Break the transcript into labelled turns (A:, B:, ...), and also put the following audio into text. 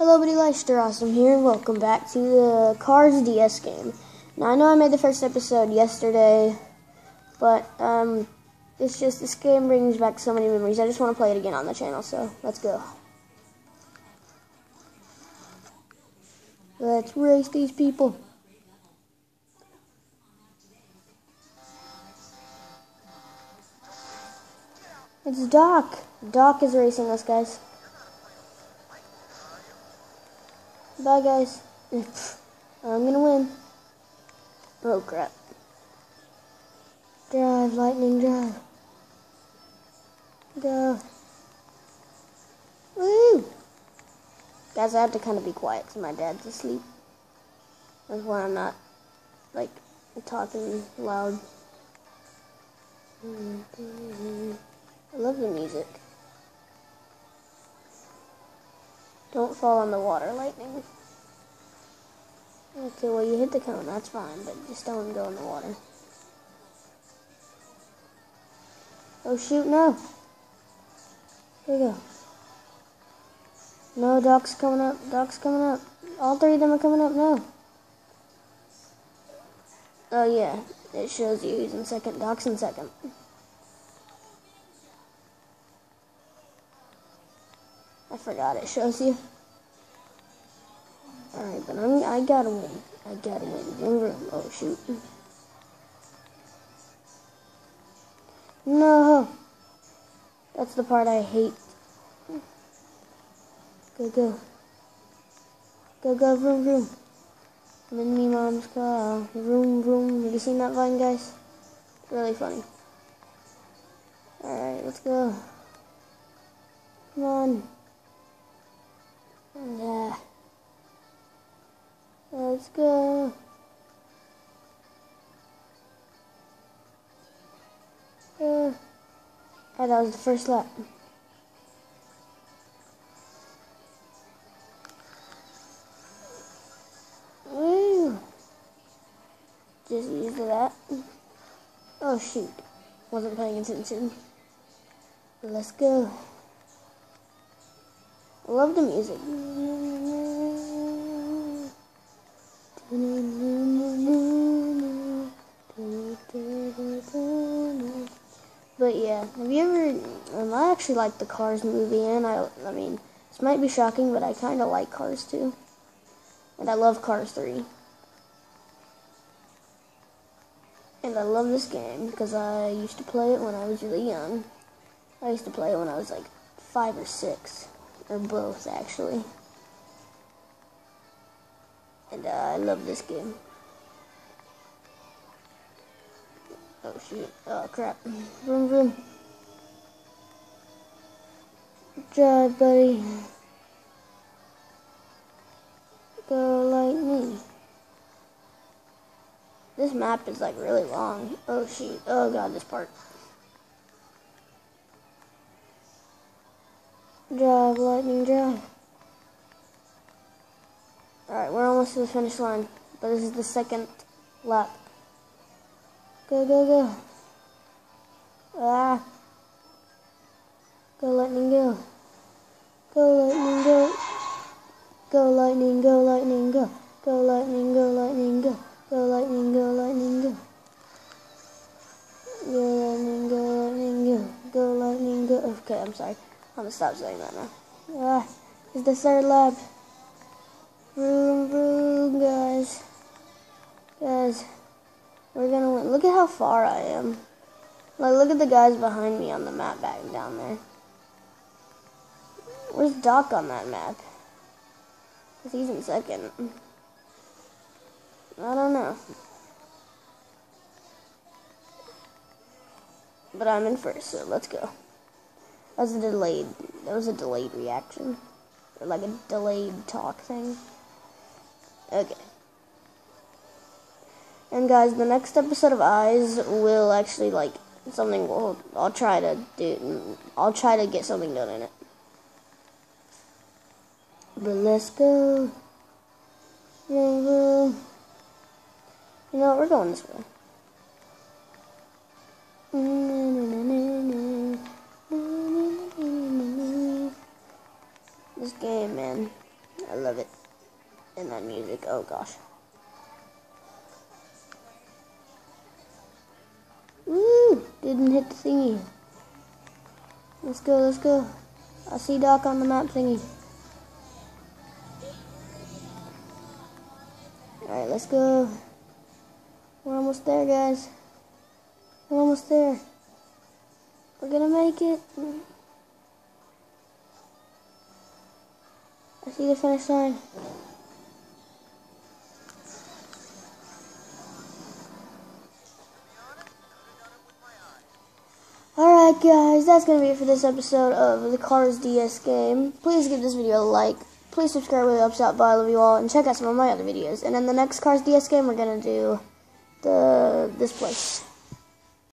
A: Hello, buddy, Leicester Awesome here, and welcome back to the Cars DS game. Now, I know I made the first episode yesterday, but this game brings back so many memories. I just want to play it again on the channel, so let's go. Let's race these people. It's Doc. Doc is racing us, guys. Bye, guys. I'm gonna win. Oh, crap. Drive, lightning, drive. Go. Woo! Guys, I have to kind of be quiet because my dad's asleep. That's why I'm not, like, talking loud. I love the music. Don't fall on the water, lightning. Okay, well, you hit the cone, that's fine, but just don't go in the water. Oh, shoot, no. Here we go. No, Doc's coming up. Doc's coming up. All three of them are coming up now. Oh, yeah. It shows you he's in second. Doc's in second. I forgot it shows you. Alright, but I gotta win. I gotta win. Vroom, vroom. Oh, shoot. No! That's the part I hate. Go, go. Go, go, vroom, vroom. I'm in me mom's car. Vroom, vroom. Have you seen that Vine, guys? It's really funny. Alright, let's go. Come on. Yeah. Let's go. Oh, that was the first lap. Woo! Just used that. Oh shoot. Wasn't paying attention. Let's go. I love the music. But yeah, have you ever, I actually like the Cars movie, and I mean, this might be shocking, but I kind of like Cars 2. And I love Cars 3. And I love this game, because I used to play it when I was really young. I used to play it when I was like 5 or 6, or both, actually. And I love this game. Oh shoot, oh crap. Vroom vroom. Drive, buddy. Go lightning. This map is like really long. Oh shoot, oh god, this part. Drive, lightning, drive. Alright, we're almost to the finish line, but this is the second lap. Go, go, go. Ah. Go, lightning, go. Go, lightning, go. Go, lightning, go, lightning, go. Go, lightning, go, lightning, go. Go, lightning, go, lightning, go. Go, lightning, go, lightning, go. Go, lightning, go. Okay, I'm sorry. I'm gonna stop saying that now. Ah, it's the third lap. Vroom, vroom, guys. Guys. We're gonna win. Look at how far I am. Like, look at the guys behind me on the map back down there. Where's Doc on that map? Because he's in second. I don't know. But I'm in first, so let's go. That was a delayed reaction. Or like a delayed talk thing. Okay. And guys, the next episode of Eyes will actually, like, I'll try to get something done in it. But let's go. You know what, we're going this way. This game, man. I love it. And that music, oh gosh. Woo! Didn't hit the thingy. Let's go, let's go. I see Doc on the map thingy. Alright, let's go. We're almost there, guys. We're almost there. We're gonna make it. I see the finish line. Alright guys, that's going to be it for this episode of the Cars DS game. Please give this video a like. Please subscribe with Ups Out Bye. I love you all. And check out some of my other videos. And in the next Cars DS game, we're going to do this place.